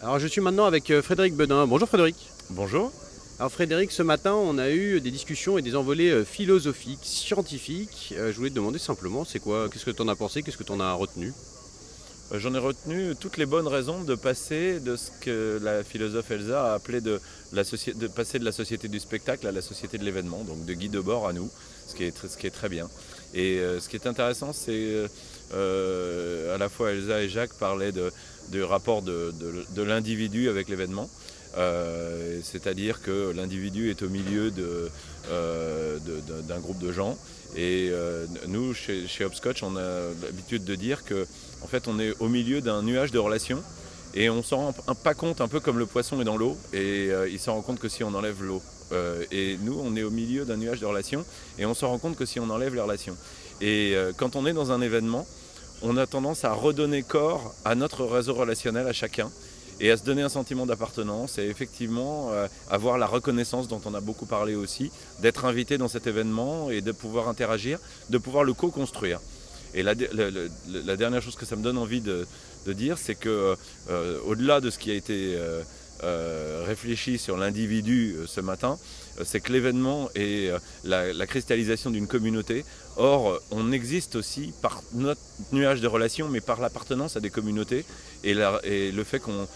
Alors je suis maintenant avec Frédéric Bedin. Bonjour Frédéric. Bonjour. Alors Frédéric, ce matin on a eu des discussions et des envolées philosophiques, scientifiques. Je voulais te demander simplement, c'est quoi, qu'est-ce que tu en as pensé, qu'est-ce que tu en as retenu? J'en ai retenu toutes les bonnes raisons de passer de ce que la philosophe Elsa a appelé de passer de la société du spectacle à la société de l'événement, donc de guide de bord à nous, ce qui est très bien. Et ce qui est intéressant, c'est à la fois Elsa et Jacques parlaient du rapport de l'individu avec l'événement. C'est-à-dire que l'individu est au milieu d'un groupe de gens et nous chez Hopscotch on a l'habitude de dire que en fait on est au milieu d'un nuage de relations et on s'en rend pas compte, un peu comme le poisson est dans l'eau et il s'en rend compte que si on enlève l'eau et nous on est au milieu d'un nuage de relations et on s'en rend compte que si on enlève les relations et quand on est dans un événement on a tendance à redonner corps à notre réseau relationnel à chacun et à se donner un sentiment d'appartenance et effectivement avoir la reconnaissance dont on a beaucoup parlé aussi, d'être invité dans cet événement et de pouvoir interagir, de pouvoir le co-construire. Et la dernière chose que ça me donne envie de dire, c'est que au-delà de ce qui a été réfléchi sur l'individu ce matin, c'est que l'événement est la cristallisation d'une communauté. Or, on existe aussi par notre nuage de relations, mais par l'appartenance à des communautés et le fait qu'on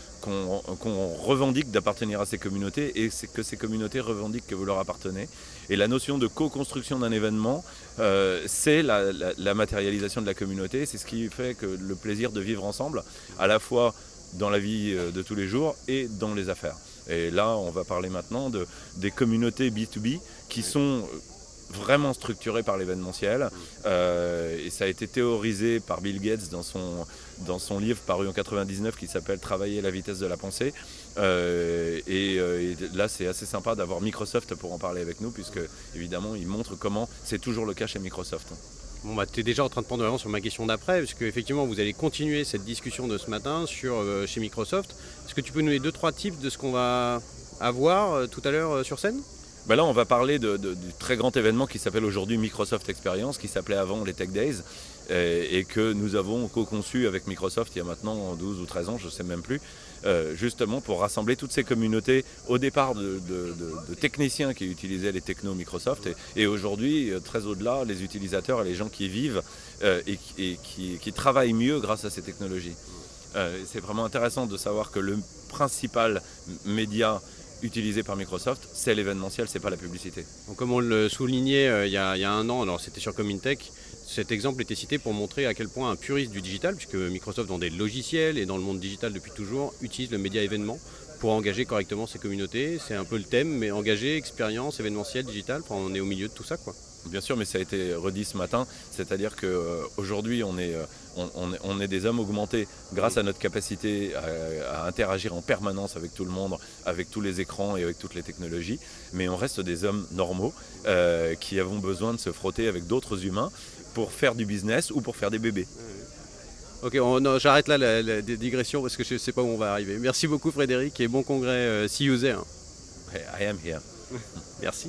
revendique d'appartenir à ces communautés et que ces communautés revendiquent que vous leur appartenez. Et la notion de co-construction d'un événement, c'est la matérialisation de la communauté, c'est ce qui fait que le plaisir de vivre ensemble, à la fois dans la vie de tous les jours et dans les affaires. Et là, on va parler maintenant des communautés B2B qui sont vraiment structurées par l'événementiel. Et ça a été théorisé par Bill Gates dans son livre paru en 99 qui s'appelle « Travailler à la vitesse de la pensée ». Et là, c'est assez sympa d'avoir Microsoft pour en parler avec nous, puisque évidemment, il montre comment c'est toujours le cas chez Microsoft. Bon bah tu es déjà en train de prendre de l'avance sur ma question d'après, puisque effectivement vous allez continuer cette discussion de ce matin chez Microsoft. Est-ce que tu peux nous donner 2-3 tips de ce qu'on va avoir tout à l'heure sur scène? Ben là, on va parler du très grand événement qui s'appelle aujourd'hui Microsoft Experience, qui s'appelait avant les Tech Days, et que nous avons co-conçu avec Microsoft il y a maintenant 12 ou 13 ans, je ne sais même plus, justement pour rassembler toutes ces communautés, au départ de techniciens qui utilisaient les technos Microsoft, et aujourd'hui, très au-delà, les utilisateurs et les gens qui vivent et qui travaillent mieux grâce à ces technologies. C'est vraiment intéressant de savoir que le principal média utilisé par Microsoft, c'est l'événementiel, c'est pas la publicité. Donc, comme on le soulignait il y a un an, alors c'était sur Comintech, cet exemple était cité pour montrer à quel point un puriste du digital, puisque Microsoft dans des logiciels et dans le monde digital depuis toujours, utilise le média événement pour engager correctement ses communautés. C'est un peu le thème, mais engager, expérience, événementiel, digital, on est au milieu de tout ça, quoi. Bien sûr, mais ça a été redit ce matin, c'est-à-dire qu'aujourd'hui on est des hommes augmentés grâce à notre capacité à interagir en permanence avec tout le monde, avec tous les écrans et avec toutes les technologies, mais on reste des hommes normaux qui avons besoin de se frotter avec d'autres humains pour faire du business ou pour faire des bébés. Ok, j'arrête là la digression parce que je ne sais pas où on va arriver. Merci beaucoup Frédéric et bon congrès See You There. I am here. Merci.